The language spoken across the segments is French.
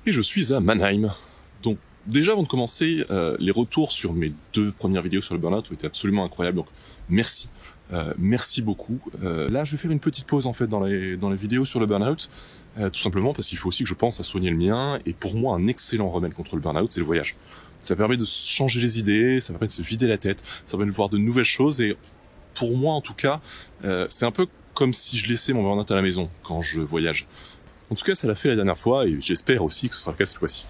Et je suis à Mannheim. Donc déjà avant de commencer, les retours sur mes 2 premières vidéos sur le burn-out ont été absolument incroyables. Donc merci, merci beaucoup. Là je vais faire une petite pause en fait dans les vidéos sur le burn-out, tout simplement parce qu'il faut aussi que je pense à soigner le mien. Et pour moi un excellent remède contre le burn-out, c'est le voyage. Ça permet de changer les idées, ça permet de se vider la tête, ça permet de voir de nouvelles choses. Et pour moi en tout cas, c'est un peu comme si je laissais mon burn-out à la maison quand je voyage. En tout cas, ça l'a fait la dernière fois et j'espère aussi que ce sera le cas cette fois-ci.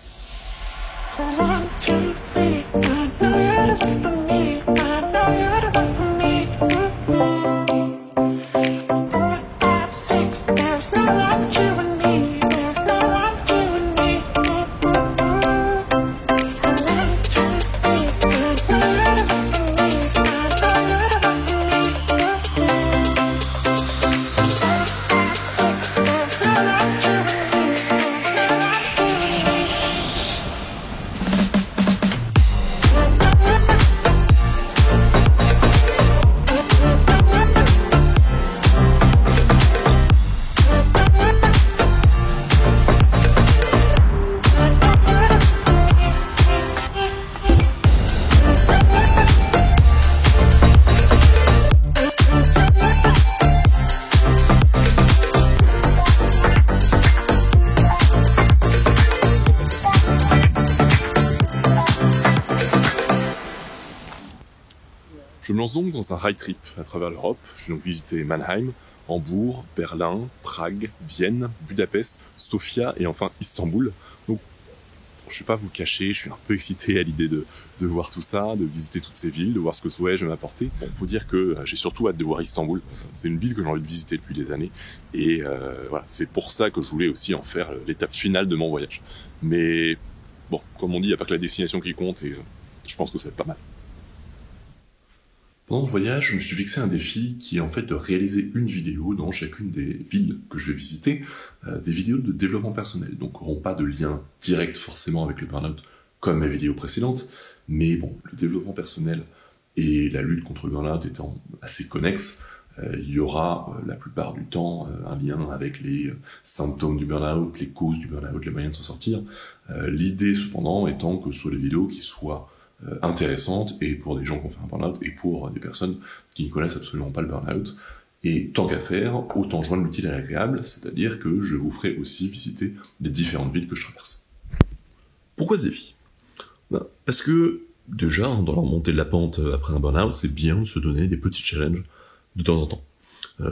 Je me lance donc dans un road trip à travers l'Europe. Je vais donc visiter Mannheim, Hambourg, Berlin, Prague, Vienne, Budapest, Sofia et enfin Istanbul. Donc, je ne vais pas vous cacher, je suis un peu excité à l'idée de voir tout ça, de visiter toutes ces villes, de voir ce que ce voyage va m'apporter. Bon, faut dire que j'ai surtout hâte de voir Istanbul. C'est une ville que j'ai envie de visiter depuis des années. Et voilà, c'est pour ça que je voulais aussi en faire l'étape finale de mon voyage. Mais bon, comme on dit, il n'y a pas que la destination qui compte et je pense que ça va être pas mal. Pendant le voyage, je me suis fixé un défi qui est en fait de réaliser une vidéo dans chacune des villes que je vais visiter, des vidéos de développement personnel, donc n'auront pas de lien direct forcément avec le burn-out comme mes vidéos précédentes, mais bon, le développement personnel et la lutte contre le burn-out étant assez connexes, il y aura la plupart du temps un lien avec les symptômes du burn-out, les causes du burn-out, les moyens de s'en sortir. L'idée cependant étant que ce soit des vidéos qui soient intéressante et pour des gens qui ont fait un burn-out et pour des personnes qui ne connaissent absolument pas le burn-out. Et tant qu'à faire, autant joindre l'utile à l'agréable, c'est-à-dire que je vous ferai aussi visiter les différentes villes que je traverse. Pourquoi ce défi ? Parce que, déjà, dans la montée de la pente après un burn-out, c'est bien de se donner des petits challenges de temps en temps.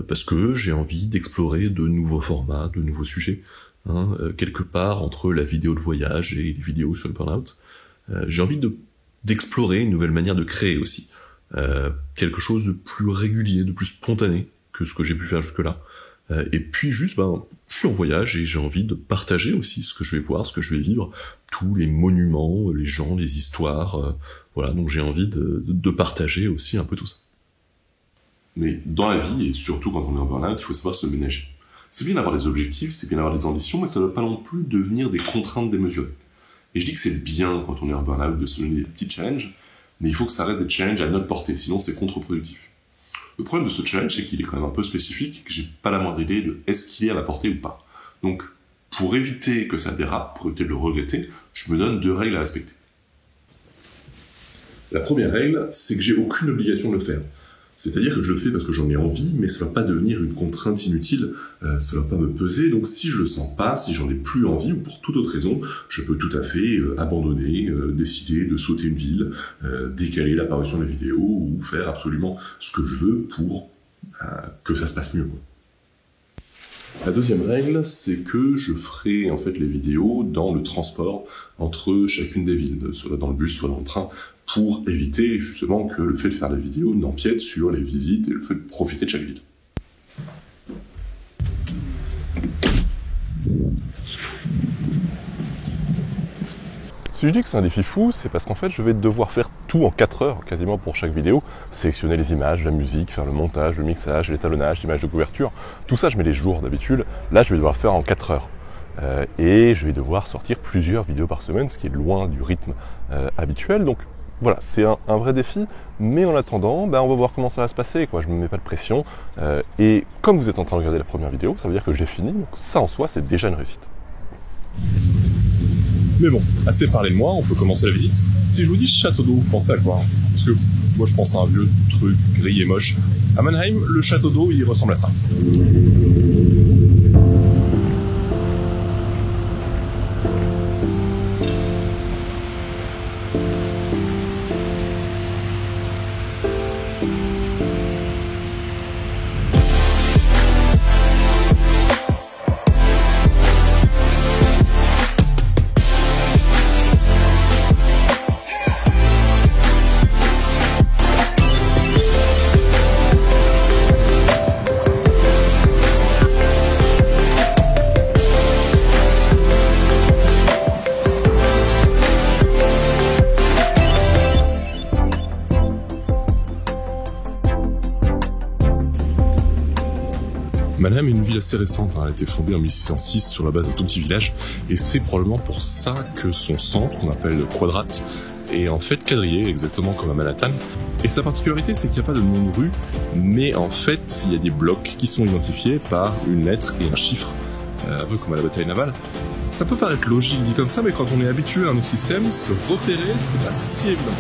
Parce que j'ai envie d'explorer de nouveaux formats, de nouveaux sujets, quelque part entre la vidéo de voyage et les vidéos sur le burn-out. J'ai envie d'explorer une nouvelle manière de créer aussi. Quelque chose de plus régulier, de plus spontané que ce que j'ai pu faire jusque-là. Et puis juste, je suis en voyage et j'ai envie de partager aussi ce que je vais voir, ce que je vais vivre, tous les monuments, les gens, les histoires, voilà, donc j'ai envie de partager aussi un peu tout ça. Mais dans la vie, et surtout quand on est en burn-out, il faut savoir se ménager. C'est bien d'avoir des objectifs, c'est bien d'avoir des ambitions, mais ça ne doit pas non plus devenir des contraintes démesurées. Et je dis que c'est bien, quand on est en burn-out, de se donner des petits challenges, mais il faut que ça reste des challenges à notre portée, sinon c'est contre-productif. Le problème de ce challenge, c'est qu'il est quand même un peu spécifique, et que j'ai pas la moindre idée de est-ce qu'il est à ma portée ou pas. Donc, pour éviter que ça dérape, pour éviter de le regretter, je me donne 2 règles à respecter. La première règle, c'est que j'ai aucune obligation de le faire. C'est-à-dire que je le fais parce que j'en ai envie, mais ça ne va pas devenir une contrainte inutile, ça ne va pas me peser, donc si je le sens pas, si j'en ai plus envie, ou pour toute autre raison, je peux tout à fait abandonner, décider de sauter une ville, décaler l'apparition de la vidéo, ou faire absolument ce que je veux pour que ça se passe mieux, quoi. La deuxième règle, c'est que je ferai en fait les vidéos dans le transport entre chacune des villes, soit dans le bus, soit dans le train, pour éviter justement que le fait de faire la vidéo n'empiète sur les visites et le fait de profiter de chaque ville. Si je dis que c'est un défi fou, c'est parce qu'en fait, je vais devoir faire tout en 4 heures, quasiment pour chaque vidéo. Sélectionner les images, la musique, faire le montage, le mixage, l'étalonnage, l'image de couverture. Tout ça, je mets les jours d'habitude. Là, je vais devoir le faire en 4 heures. Et je vais devoir sortir plusieurs vidéos par semaine, ce qui est loin du rythme habituel. Donc voilà, c'est un vrai défi. Mais en attendant, on va voir comment ça va se passer, quoi. Je ne me mets pas de pression. Et comme vous êtes en train de regarder la première vidéo, ça veut dire que j'ai fini. Donc ça, en soi, c'est déjà une réussite. Mais bon, assez parlé de moi, on peut commencer la visite. Si je vous dis château d'eau, vous pensez à quoi? Parce que moi je pense à un vieux truc gris et moche. À Mannheim, le château d'eau, il ressemble à ça. Mannheim est une ville assez récente, elle a été fondée en 1606 sur la base d'un tout petit village, et c'est probablement pour ça que son centre, qu'on appelle le Quadrat, est en fait quadrillé, exactement comme à Manhattan. Et sa particularité, c'est qu'il n'y a pas de nom de rue, mais en fait, il y a des blocs qui sont identifiés par une lettre et un chiffre, un peu comme à la bataille navale. Ça peut paraître logique dit comme ça, mais quand on est habitué à un autre système, se repérer, c'est pas si évident.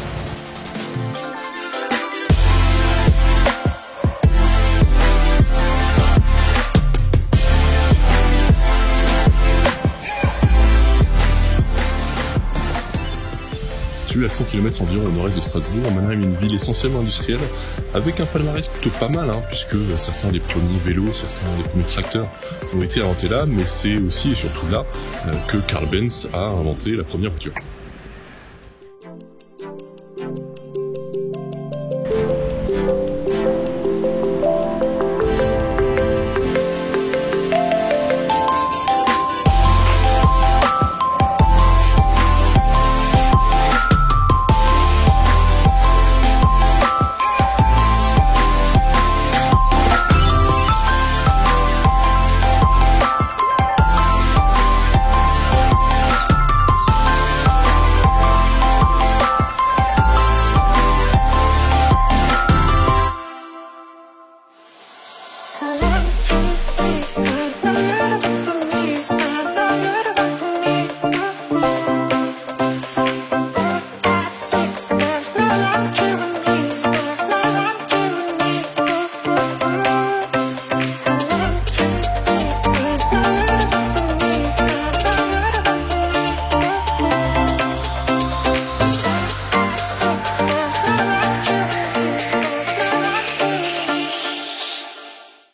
Située à 100 km environ au nord-est de Strasbourg, Mannheim est une ville essentiellement industrielle, avec un palmarès plutôt pas mal, puisque certains des premiers vélos, certains des premiers tracteurs ont été inventés là, mais c'est aussi et surtout là que Karl Benz a inventé la première voiture.